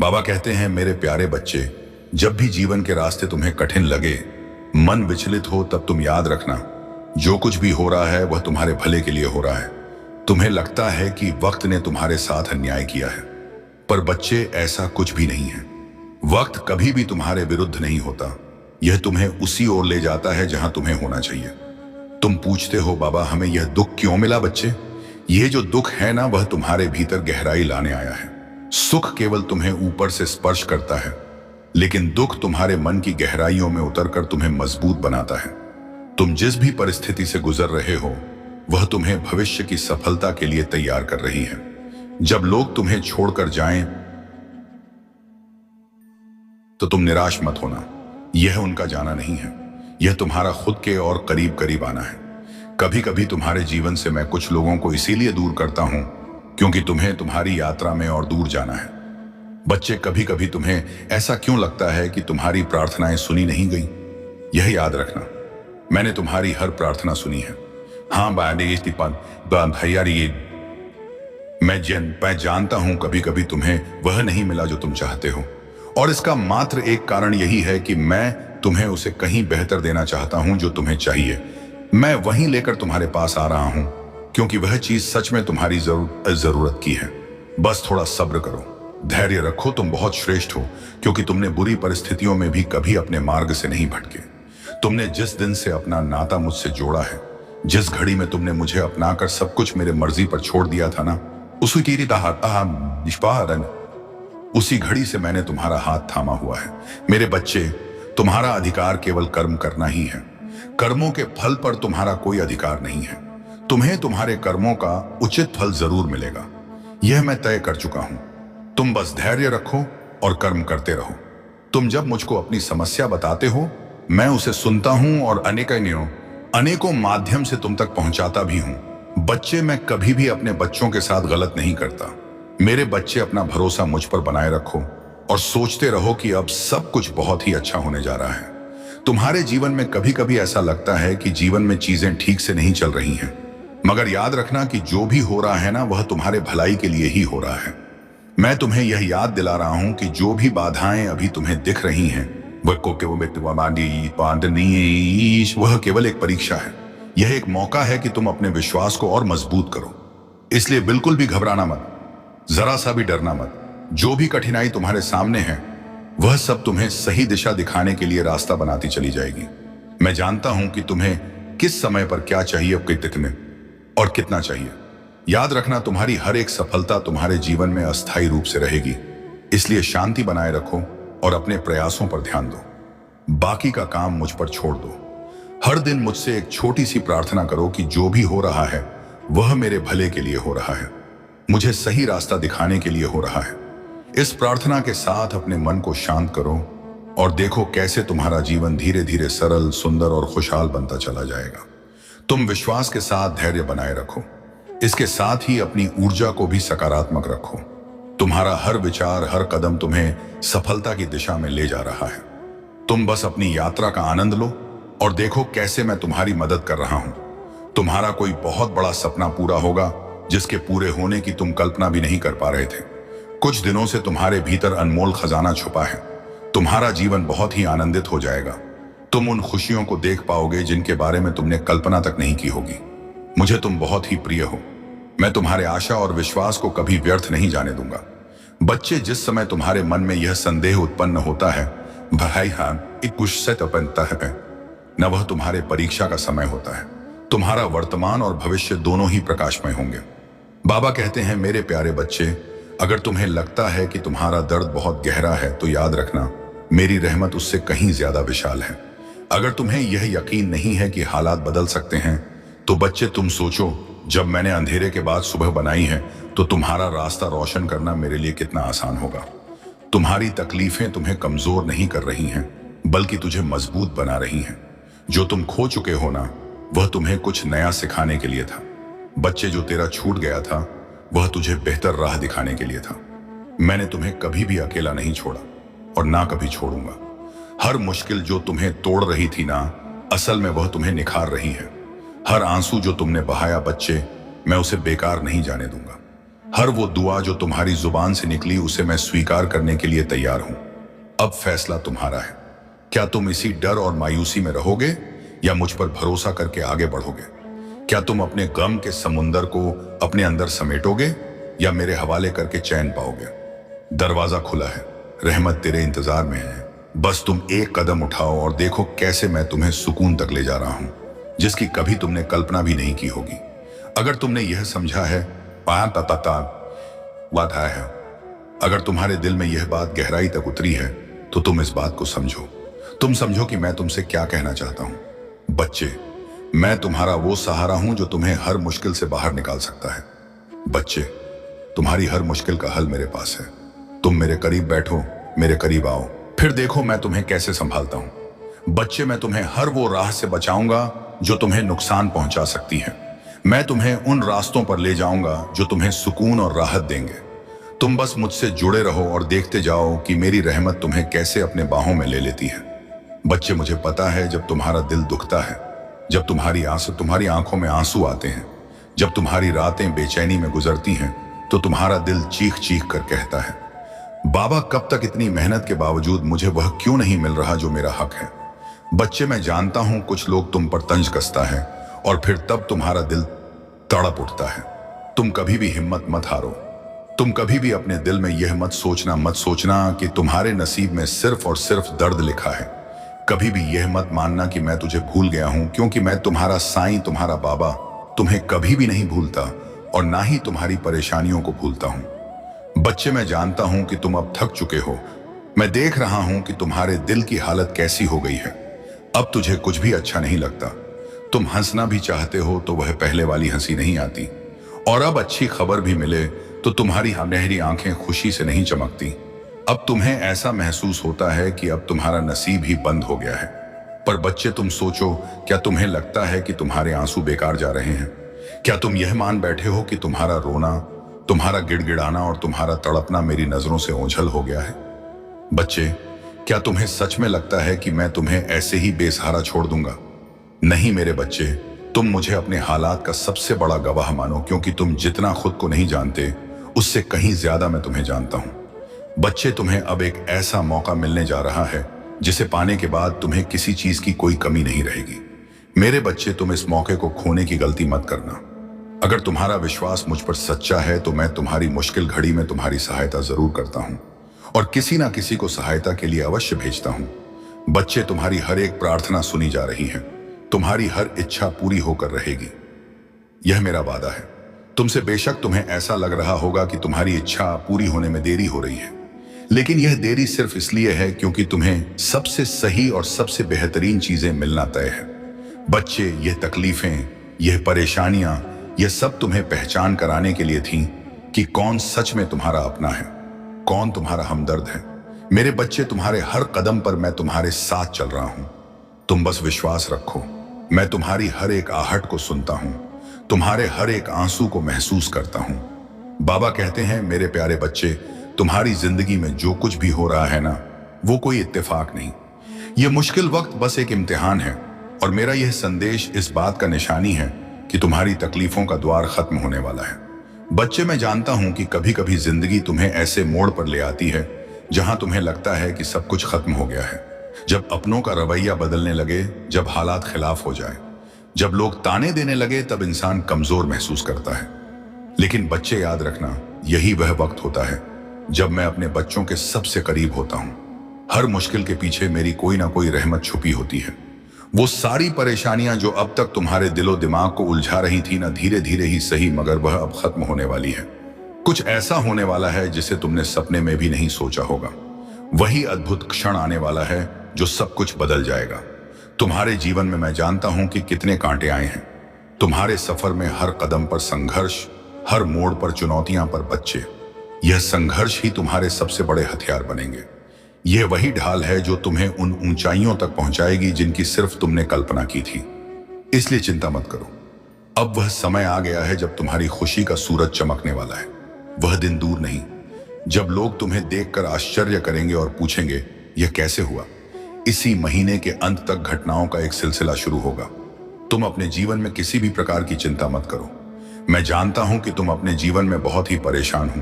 बाबा कहते हैं, मेरे प्यारे बच्चे, जब भी जीवन के रास्ते तुम्हें कठिन लगे, मन विचलित हो, तब तुम याद रखना, जो कुछ भी हो रहा है वह तुम्हारे भले के लिए हो रहा है। तुम्हें लगता है कि वक्त ने तुम्हारे साथ अन्याय किया है, पर बच्चे, ऐसा कुछ भी नहीं है। वक्त कभी भी तुम्हारे विरुद्ध नहीं होता। यह तुम्हें उसी ओर ले जाता है जहां तुम्हें होना चाहिए। तुम पूछते हो, बाबा हमें यह दुख क्यों मिला? बच्चे, यह जो दुख है ना, वह तुम्हारे भीतर गहराई लाने आया है। सुख केवल तुम्हें ऊपर से स्पर्श करता है, लेकिन दुख तुम्हारे मन की गहराइयों में उतरकर तुम्हें मजबूत बनाता है। तुम जिस भी परिस्थिति से गुजर रहे हो, वह तुम्हें भविष्य की सफलता के लिए तैयार कर रही है। जब लोग तुम्हें छोड़कर जाएं, तो तुम निराश मत होना। यह उनका जाना नहीं है, यह तुम्हारा खुद के और करीब करीब आना है। कभी कभी तुम्हारे जीवन से मैं कुछ लोगों को इसीलिए दूर करता हूं क्योंकि तुम्हें तुम्हारी यात्रा में और दूर जाना है। बच्चे, कभी कभी तुम्हें ऐसा क्यों लगता है कि तुम्हारी प्रार्थनाएं सुनी नहीं गई? यह याद रखना, मैंने तुम्हारी हर प्रार्थना सुनी है। हाँ भैया, मैं जानता हूं कभी कभी तुम्हें वह नहीं मिला जो तुम चाहते हो, और इसका मात्र एक कारण यही है कि मैं तुम्हें उसे कहीं बेहतर देना चाहता हूं जो तुम्हें चाहिए। मैं वहीं लेकर तुम्हारे पास आ रहा हूं क्योंकि वह चीज सच में तुम्हारी जरूरत की है। बस थोड़ा सब्र करो, धैर्य रखो। तुम बहुत श्रेष्ठ हो क्योंकि तुमने बुरी परिस्थितियों में भी कभी अपने मार्ग से नहीं भटके। तुमने जिस दिन से अपना नाता मुझसे जोड़ा है, जिस घड़ी में तुमने मुझे अपनाकर सब कुछ मेरे मर्जी पर छोड़ दिया था ना, उसी घड़ी से मैंने तुम्हारा हाथ थामा हुआ है। मेरे बच्चे, तुम्हारा अधिकार केवल कर्म करना ही है। कर्मों के फल पर तुम्हारा कोई अधिकार नहीं है। तुम्हें तुम्हारे कर्मों का उचित फल जरूर मिलेगा, यह मैं तय कर चुका हूं। तुम बस धैर्य रखो और कर्म करते रहो। तुम जब मुझको अपनी समस्या बताते हो, मैं उसे सुनता हूं और अनेकों माध्यम से तुम तक पहुंचाता भी हूं। बच्चे, मैं कभी भी अपने बच्चों के साथ गलत नहीं करता। मेरे बच्चे, अपना भरोसा मुझ पर बनाए रखो और सोचते रहो कि अब सब कुछ बहुत ही अच्छा होने जा रहा है। तुम्हारे जीवन में कभी कभी ऐसा लगता है कि जीवन में चीजें ठीक से नहीं चल रही हैं, मगर याद रखना कि जो भी हो रहा है ना, वह तुम्हारे भलाई के लिए ही हो रहा है। मैं तुम्हें यह याद दिला रहा हूं कि जो भी बाधाएं अभी तुम्हें दिख रही हैं, वह केवल एक परीक्षा है। यह एक मौका है कि तुम अपने विश्वास को और मजबूत करो। इसलिए बिल्कुल भी घबराना मत, जरा सा भी डरना मत। जो भी कठिनाई तुम्हारे सामने है, वह सब तुम्हें सही दिशा दिखाने के लिए रास्ता बनाती चली जाएगी। मैं जानता हूं कि तुम्हें किस समय पर क्या चाहिए, कितने और कितना चाहिए। याद रखना, तुम्हारी हर एक सफलता तुम्हारे जीवन में अस्थायी रूप से रहेगी। इसलिए शांति बनाए रखो और अपने प्रयासों पर ध्यान दो। बाकी का काम मुझ पर छोड़ दो। हर दिन मुझसे एक छोटी सी प्रार्थना करो कि जो भी हो रहा है वह मेरे भले के लिए हो रहा है, मुझे सही रास्ता दिखाने के लिए हो रहा है। इस प्रार्थना के साथ अपने मन को शांत करो और देखो कैसे तुम्हारा जीवन धीरे धीरे सरल, सुंदर और खुशहाल बनता चला जाएगा। तुम विश्वास के साथ धैर्य बनाए रखो। इसके साथ ही अपनी ऊर्जा को भी सकारात्मक रखो। तुम्हारा हर विचार, हर कदम तुम्हें सफलता की दिशा में ले जा रहा है। तुम बस अपनी यात्रा का आनंद लो और देखो कैसे मैं तुम्हारी मदद कर रहा हूं। तुम्हारा कोई बहुत बड़ा सपना पूरा होगा जिसके पूरे होने की तुम कल्पना भी नहीं कर पा रहे थे। कुछ दिनों से तुम्हारे भीतर अनमोल खजाना छुपा है। तुम्हारा जीवन बहुत ही आनंदित हो जाएगा। तुम उन खुशियों को देख पाओगे जिनके बारे में तुमने कल्पना तक नहीं की होगी। मुझे तुम बहुत ही प्रिय हो। मैं तुम्हारे आशा और विश्वास को कभी व्यर्थ नहीं जाने दूंगा। बच्चे, जिस समय तुम्हारे मन में यह संदेह उत्पन्न होता है, भाई हाँ बनता है न, वह तुम्हारे परीक्षा का समय होता है। तुम्हारा वर्तमान और भविष्य दोनों ही प्रकाशमय होंगे। बाबा कहते हैं, मेरे प्यारे बच्चे, अगर तुम्हें लगता है कि तुम्हारा दर्द बहुत गहरा है, तो याद रखना, मेरी रहमत उससे कहीं ज्यादा विशाल है। अगर तुम्हें यह यकीन नहीं है कि हालात बदल सकते हैं, तो बच्चे तुम सोचो, जब मैंने अंधेरे के बाद सुबह बनाई है, तो तुम्हारा रास्ता रोशन करना मेरे लिए कितना आसान होगा। तुम्हारी तकलीफें तुम्हें कमजोर नहीं कर रही हैं, बल्कि तुझे मजबूत बना रही हैं। जो तुम खो चुके हो ना, वह तुम्हें कुछ नया सिखाने के लिए था। बच्चे, जो तेरा छूट गया था, वह तुझे बेहतर राह दिखाने के लिए था। मैंने तुम्हें कभी भी अकेला नहीं छोड़ा और ना कभी छोड़ूंगा। हर मुश्किल जो तुम्हें तोड़ रही थी ना, असल में वह तुम्हें निखार रही है। हर आंसू जो तुमने बहाया बच्चे, मैं उसे बेकार नहीं जाने दूंगा। हर वो दुआ जो तुम्हारी जुबान से निकली उसे मैं स्वीकार करने के लिए तैयार हूं। अब फैसला तुम्हारा है। क्या तुम इसी डर और मायूसी में रहोगे या मुझ पर भरोसा करके आगे बढ़ोगे? क्या तुम अपने गम के समुंदर को अपने अंदर समेटोगे या मेरे हवाले करके चैन पाओगे? दरवाजा खुला है, रहमत तेरे इंतजार में है। बस तुम एक कदम उठाओ और देखो कैसे मैं तुम्हें सुकून तक ले जा रहा हूं, जिसकी कभी तुमने कल्पना भी नहीं की होगी। अगर तुमने यह समझा है बात है, अगर तुम्हारे दिल में यह बात गहराई तक उतरी है तो तुम इस बात को समझो। तुम समझो कि मैं तुमसे क्या कहना चाहता हूं। बच्चे, मैं तुम्हारा वो सहारा हूं जो तुम्हें हर मुश्किल से बाहर निकाल सकता है। बच्चे, तुम्हारी हर मुश्किल का हल मेरे पास है। तुम मेरे करीब बैठो, मेरे करीब आओ, फिर देखो मैं तुम्हें कैसे संभालता हूं। बच्चे, मैं तुम्हें हर वो राह से बचाऊंगा जो तुम्हें नुकसान पहुंचा सकती है। मैं तुम्हें उन रास्तों पर ले जाऊंगा जो तुम्हें सुकून और राहत देंगे। तुम बस मुझसे जुड़े रहो और देखते जाओ कि मेरी रहमत तुम्हें कैसे अपने बाहों में ले लेती है। बच्चे, मुझे पता है जब तुम्हारा दिल दुखता है, जब तुम्हारी आंखों में आंसू आते हैं, जब तुम्हारी रातें बेचैनी में गुजरती हैं, तो तुम्हारा दिल चीख चीख कर कहता है, बाबा कब तक इतनी मेहनत के बावजूद मुझे वह क्यों नहीं मिल रहा जो मेरा हक है। बच्चे, मैं जानता हूं कुछ लोग तुम पर तंज कसता है और फिर तब तुम्हारा दिल तड़प उठता है। तुम कभी भी हिम्मत मत हारो। तुम कभी भी अपने दिल में यह मत सोचना कि तुम्हारे नसीब में सिर्फ और सिर्फ दर्द लिखा है। कभी भी यह मत मानना कि मैं तुझे भूल गया हूं, क्योंकि मैं तुम्हारा साईं, तुम्हारा बाबा तुम्हें कभी भी नहीं भूलता और ना ही तुम्हारी परेशानियों को भूलता हूं। बच्चे, मैं जानता हूं कि तुम अब थक चुके हो। मैं देख रहा हूं कि तुम्हारे दिल की हालत कैसी हो गई है। अब तुझे कुछ भी अच्छा नहीं लगता। तुम हंसना भी चाहते हो तो वह पहले वाली हंसी नहीं आती, और अब अच्छी खबर भी मिले तो तुम्हारी नहरी आंखें खुशी से नहीं चमकती। अब तुम्हें ऐसा महसूस होता है कि अब तुम्हारा नसीब ही बंद हो गया है। पर बच्चे, तुम सोचो, क्या तुम्हें लगता है कि तुम्हारे आंसू बेकार जा रहे हैं? क्या तुम यह मान बैठे हो कि तुम्हारा रोना, तुम्हारा गिड़गिड़ाना और तुम्हारा तड़पना मेरी नजरों से ओझल हो गया है? बच्चे, क्या तुम्हें सच में लगता है कि मैं तुम्हें ऐसे ही बेसहारा छोड़ दूंगा? नहीं मेरे बच्चे, तुम मुझे अपने हालात का सबसे बड़ा गवाह मानो, क्योंकि तुम जितना खुद को नहीं जानते उससे कहीं ज्यादा मैं तुम्हें जानता हूं। बच्चे, तुम्हें अब एक ऐसा मौका मिलने जा रहा है जिसे पाने के बाद तुम्हें किसी चीज की कोई कमी नहीं रहेगी। मेरे बच्चे, तुम इस मौके को खोने की गलती मत करना। अगर तुम्हारा विश्वास मुझ पर सच्चा है तो मैं तुम्हारी मुश्किल घड़ी में तुम्हारी सहायता जरूर करता हूं और किसी ना किसी को सहायता के लिए अवश्य भेजता हूं। बच्चे, तुम्हारी हर एक प्रार्थना सुनी जा रही है। तुम्हारी हर इच्छा पूरी होकर रहेगी, यह मेरा वादा है। तुमसे बेशक तुम्हें ऐसा लग रहा होगा कि तुम्हारी इच्छा पूरी होने में देरी हो रही है, लेकिन यह देरी सिर्फ इसलिए है क्योंकि तुम्हें सबसे सही और सबसे बेहतरीन चीजें मिलना तय है। बच्चे, यह तकलीफें, यह परेशानियां, यह सब तुम्हें पहचान कराने के लिए थीं कि कौन सच में तुम्हारा अपना है, कौन तुम्हारा हमदर्द है। मेरे बच्चे, तुम्हारे हर कदम पर मैं तुम्हारे साथ चल रहा हूं। तुम बस विश्वास रखो। मैं तुम्हारी हर एक आहट को सुनता हूं, तुम्हारे हर एक आंसू को महसूस करता हूं। बाबा कहते हैं, मेरे प्यारे बच्चे, तुम्हारी जिंदगी में जो कुछ भी हो रहा है ना, वो कोई इत्तेफाक नहीं। यह मुश्किल वक्त बस एक इम्तिहान है, और मेरा यह संदेश इस बात का निशानी है कि तुम्हारी तकलीफों का द्वार खत्म होने वाला है। बच्चे, मैं जानता हूं कि कभी कभी जिंदगी तुम्हें ऐसे मोड़ पर ले आती है जहां तुम्हें लगता है कि सब कुछ खत्म हो गया है। जब अपनों का रवैया बदलने लगे, जब हालात खिलाफ हो जाए, जब लोग ताने देने लगे, तब इंसान कमजोर महसूस करता है। लेकिन बच्चे, याद रखना, यही वह वक्त होता है जब मैं अपने बच्चों के सबसे करीब होता हूं। हर मुश्किल के पीछे मेरी कोई ना कोई रहमत छुपी होती है। वो सारी परेशानियां जो अब तक तुम्हारे दिलो दिमाग को उलझा रही थी ना, धीरे धीरे ही सही, मगर वह अब खत्म होने वाली है। कुछ ऐसा होने वाला है जिसे तुमने सपने में भी नहीं सोचा होगा। वही अद्भुत क्षण आने वाला है जो सब कुछ बदल जाएगा। तुम्हारे जीवन में मैं जानता हूं कि कितने कांटे आए हैं। तुम्हारे सफर में हर कदम पर संघर्ष, हर मोड़ पर चुनौतियां, पर बच्चे, यह संघर्ष ही तुम्हारे सबसे बड़े हथियार बनेंगे। यह वही ढाल है जो तुम्हें उन ऊंचाइयों तक पहुंचाएगी जिनकी सिर्फ तुमने कल्पना की थी। इसलिए चिंता मत करो। अब वह समय आ गया है जब तुम्हारी खुशी का सूरज चमकने वाला है। वह दिन दूर नहीं जब लोग तुम्हें देखकर आश्चर्य करेंगे और पूछेंगे, यह कैसे हुआ? इसी महीने के अंत तक घटनाओं का एक सिलसिला शुरू होगा। तुम अपने जीवन में किसी भी प्रकार की चिंता मत करो। मैं जानता हूं कि तुम अपने जीवन में बहुत ही परेशान हो।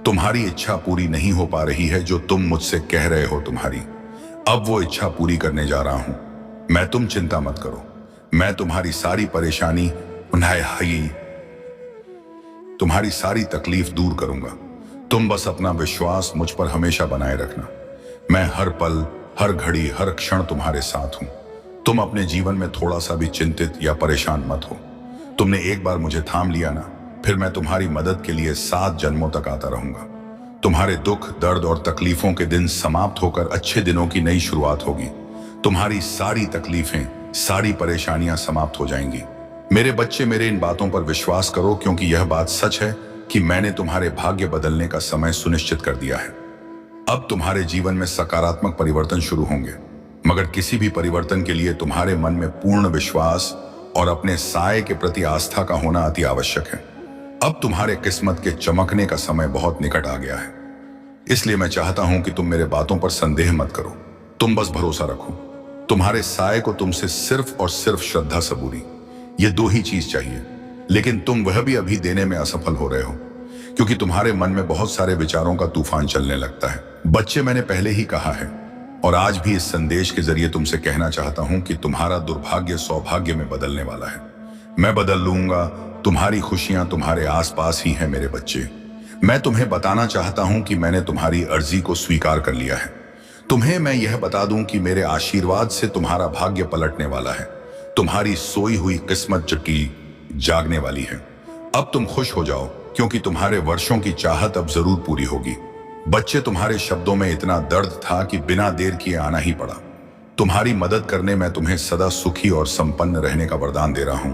तुम्हारी इच्छा पूरी नहीं हो पा रही है जो तुम मुझसे कह रहे हो तुम्हारी। अब वो इच्छा पूरी करने जा रहा हूं मैं। तुम चिंता मत करो, मैं तुम्हारी सारी परेशानी तुम्हारी सारी तकलीफ दूर करूंगा। तुम बस अपना विश्वास मुझ पर हमेशा बनाए रखना। मैं हर पल, हर घड़ी, हर क्षण तुम्हारे साथ हूं। तुम अपने जीवन में थोड़ा सा भी चिंतित या परेशान मत हो। तुमने एक बार मुझे थाम लिया ना, फिर मैं तुम्हारी मदद के लिए 7 जन्मों तक आता रहूंगा। तुम्हारे दुख, दर्द और तकलीफों के दिन समाप्त होकर अच्छे दिनों की नई शुरुआत होगी। तुम्हारी सारी तकलीफें, सारी परेशानियां समाप्त हो जाएंगी। मेरे बच्चे, मेरे इन बातों पर विश्वास करो, क्योंकि यह बात सच है कि मैंने तुम्हारे भाग्य बदलने का समय सुनिश्चित कर दिया है। अब तुम्हारे जीवन में सकारात्मक परिवर्तन शुरू होंगे, मगर किसी भी परिवर्तन के लिए तुम्हारे मन में पूर्ण विश्वास और अपने साए के प्रति आस्था का होना अति आवश्यक है। अब तुम्हारे किस्मत के चमकने का समय बहुत निकट आ गया है। इसलिए मैं चाहता हूं कि तुम मेरे बातों पर संदेह मत करो। तुम बस भरोसा रखो। तुम्हारे साए को तुमसे सिर्फ और सिर्फ श्रद्धा, सबूरी, ये 2 ही चीज चाहिए। लेकिन तुम वह भी अभी देने में असफल हो रहे हो, क्योंकि तुम्हारे मन में बहुत सारे विचारों का तूफान चलने लगता है। बच्चे, मैंने पहले ही कहा है और आज भी इस संदेश के जरिए तुमसे कहना चाहता हूं कि तुम्हारा दुर्भाग्य सौभाग्य में बदलने वाला है। मैं बदल लूंगा। तुम्हारी खुशियां तुम्हारे आसपास ही हैं मेरे बच्चे। मैं तुम्हें बताना चाहता हूं कि मैंने तुम्हारी अर्जी को स्वीकार कर लिया है। तुम्हें मैं यह बता दूं कि मेरे आशीर्वाद से तुम्हारा भाग्य पलटने वाला है। तुम्हारी सोई हुई किस्मत जागने वाली है। अब तुम खुश हो जाओ, क्योंकि तुम्हारे वर्षों की चाहत अब जरूर पूरी होगी। बच्चे, तुम्हारे शब्दों में इतना दर्द था कि बिना देर किए आना ही पड़ा। तुम्हारी मदद करने मैं तुम्हें सदा सुखी और संपन्न रहने का वरदान दे रहा हूं।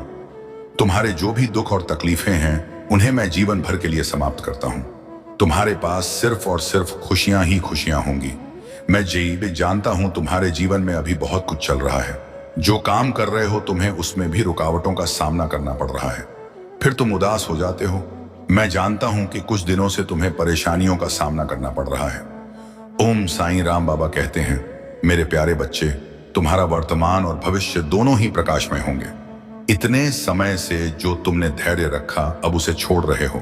तुम्हारे जो भी दुख और तकलीफें हैं, उन्हें मैं जीवन भर के लिए समाप्त करता हूं। तुम्हारे पास सिर्फ और सिर्फ खुशियां ही खुशियां होंगी। मैं भी जानता हूं तुम्हारे जीवन में अभी बहुत कुछ चल रहा है। जो काम कर रहे हो तुम्हें उसमें भी रुकावटों का सामना करना पड़ रहा है। फिर तुम उदास हो जाते हो। मैं जानता हूं कि कुछ दिनों से तुम्हें परेशानियों का सामना करना पड़ रहा है। ओम साईं राम बाबा कहते हैं, मेरे प्यारे बच्चे, तुम्हारा वर्तमान और भविष्य दोनों ही प्रकाशमय होंगे। इतने समय से जो तुमने धैर्य रखा, अब उसे छोड़ रहे हो।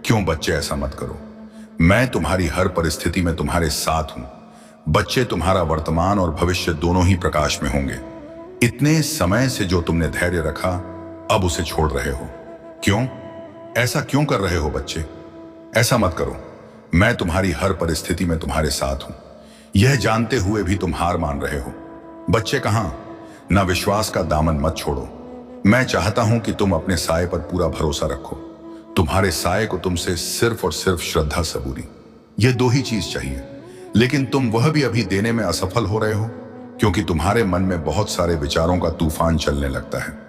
क्यों बच्चे, ऐसा मत करो। मैं तुम्हारी हर परिस्थिति में तुम्हारे साथ हूं। बच्चे, तुम्हारा वर्तमान और भविष्य दोनों ही प्रकाश में होंगे। इतने समय से जो तुमने धैर्य रखा, अब उसे छोड़ रहे हो। क्यों, ऐसा क्यों कर रहे हो बच्चे? ऐसा मत करो। मैं तुम्हारी हर परिस्थिति में तुम्हारे साथ हूं। यह जानते हुए भी तुम हार मान रहे हो। बच्चे, कहां ना, विश्वास का दामन मत छोड़ो। मैं चाहता हूं कि तुम अपने साए पर पूरा भरोसा रखो। तुम्हारे साए को तुमसे सिर्फ और सिर्फ श्रद्धा, सबूरी, ये 2 ही चीज चाहिए। लेकिन तुम वह भी अभी देने में असफल हो रहे हो, क्योंकि तुम्हारे मन में बहुत सारे विचारों का तूफान चलने लगता है।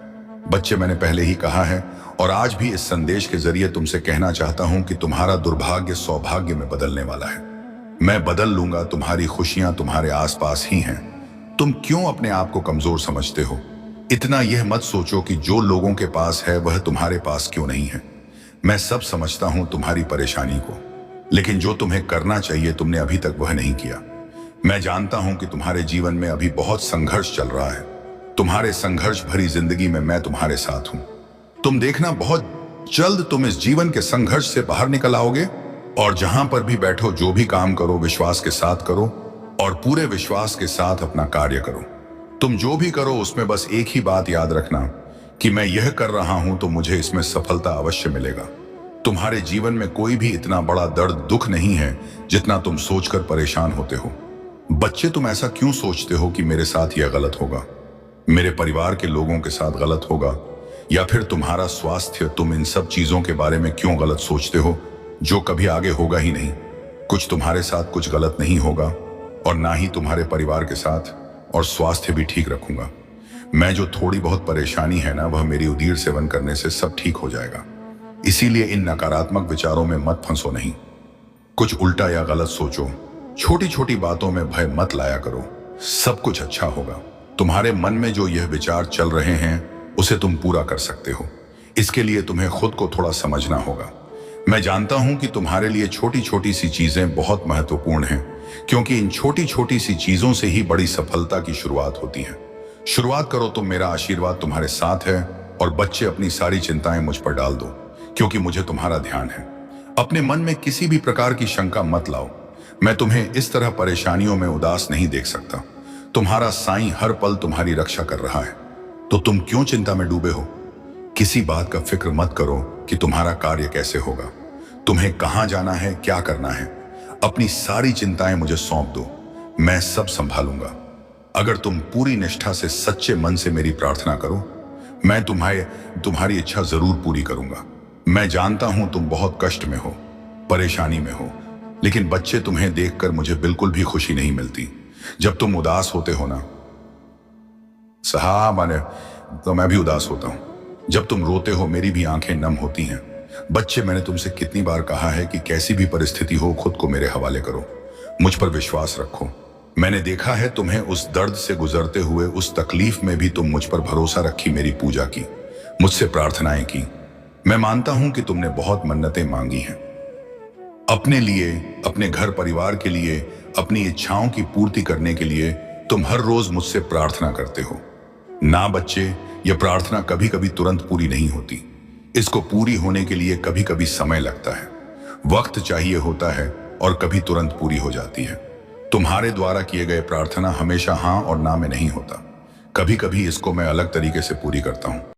बच्चे, मैंने पहले ही कहा है और आज भी इस संदेश के जरिए तुमसे कहना चाहता हूं कि तुम्हारा दुर्भाग्य सौभाग्य में बदलने वाला है। मैं बदल लूंगा। तुम्हारी खुशियां तुम्हारे आसपास ही हैं। तुम क्यों अपने आप को कमजोर समझते हो? इतना यह मत सोचो कि जो लोगों के पास है वह तुम्हारे पास क्यों नहीं है। मैं सब समझता हूं तुम्हारी परेशानी को, लेकिन जो तुम्हें करना चाहिए तुमने अभी तक वह नहीं किया। मैं जानता हूं कि तुम्हारे जीवन में अभी बहुत संघर्ष चल रहा है। तुम्हारे संघर्ष भरी जिंदगी में मैं तुम्हारे साथ हूं। तुम देखना, बहुत जल्द तुम इस जीवन के संघर्ष से बाहर निकल आओगे। और जहां पर भी बैठो, जो भी काम करो, विश्वास के साथ करो और पूरे विश्वास के साथ अपना कार्य करो। तुम जो भी करो उसमें बस एक ही बात याद रखना कि मैं यह कर रहा हूं तो मुझे इसमें सफलता अवश्य मिलेगा। तुम्हारे जीवन में कोई भी इतना बड़ा दर्द, दुख नहीं है जितना तुम सोचकर परेशान होते हो। बच्चे, तुम ऐसा क्यों सोचते हो कि मेरे साथ यह गलत होगा, मेरे परिवार के लोगों के साथ गलत होगा, या फिर तुम्हारा स्वास्थ्य? तुम इन सब चीजों के बारे में क्यों गलत सोचते हो, जो कभी आगे होगा ही नहीं। कुछ तुम्हारे साथ कुछ गलत नहीं होगा और ना ही तुम्हारे परिवार के साथ, और स्वास्थ्य भी ठीक रखूंगा। मैं जो थोड़ी बहुत परेशानी है ना, वह मेरी उदीर सेवन करने से सब ठीक हो जाएगा। इसीलिए इन नकारात्मक विचारों में मत फंसो नहीं। कुछ उल्टा या गलत सोचो। छोटी छोटी बातों में भय मत लाया करो। सब कुछ अच्छा होगा। तुम्हारे मन में जो यह विचार चल रहे हैं उसे तुम पूरा कर सकते हो। इसके लिए तुम्हें खुद को थोड़ा समझना होगा। मैं जानता हूं कि तुम्हारे लिए छोटी छोटी सी चीजें बहुत महत्वपूर्ण हैं, क्योंकि इन छोटी छोटी सी चीजों से ही बड़ी सफलता की शुरुआत होती है। शुरुआत करो तुम। मेरा आशीर्वाद तुम्हारे साथ है। और बच्चे, अपनी सारी चिंताएं मुझ पर डाल दो, क्योंकि मुझे तुम्हारा ध्यान है। अपने मन में किसी भी प्रकार की शंका मत लाओ। मैं तुम्हें इस तरह परेशानियों में उदास नहीं देख सकता। तुम्हारा साईं हर पल तुम्हारी रक्षा कर रहा है, तो तुम क्यों चिंता में डूबे हो? किसी बात का फिक्र मत करो कि तुम्हारा कार्य कैसे होगा, तुम्हें कहां जाना है, क्या करना है। अपनी सारी चिंताएं मुझे सौंप दो, मैं सब संभालूंगा। अगर तुम पूरी निष्ठा से सच्चे मन से मेरी प्रार्थना करो, मैं तुम्हारी इच्छा जरूर पूरी करूंगा। मैं जानता हूं तुम बहुत कष्ट में हो, परेशानी में हो, लेकिन बच्चे तुम्हें देखकर मुझे बिल्कुल भी खुशी नहीं मिलती। जब तुम उदास होते हो ना साहब, तो मैं भी उदास होता हूं। जब तुम रोते हो मेरी भी आंखें नम होती हैं। बच्चे, मैंने तुमसे कितनी बार कहा है कि कैसी भी परिस्थिति हो खुद को मेरे हवाले करो, मुझ पर विश्वास रखो। मैंने देखा है तुम्हें उस दर्द से गुजरते हुए, उस तकलीफ में भी तुम मुझ पर भरोसा रखी, मेरी पूजा की, मुझसे प्रार्थनाएं की। मैं मानता हूं कि तुमने बहुत मन्नतें मांगी हैं अपने लिए, अपने घर परिवार के लिए, अपनी इच्छाओं की पूर्ति करने के लिए। तुम हर रोज मुझसे प्रार्थना करते हो ना बच्चे। यह प्रार्थना कभी कभी तुरंत पूरी नहीं होती। इसको पूरी होने के लिए कभी कभी समय लगता है, वक्त चाहिए होता है, और कभी तुरंत पूरी हो जाती है। तुम्हारे द्वारा किए गए प्रार्थना हमेशा हाँ और ना में नहीं होता। कभी कभी इसको मैं अलग तरीके से पूरी करता हूं।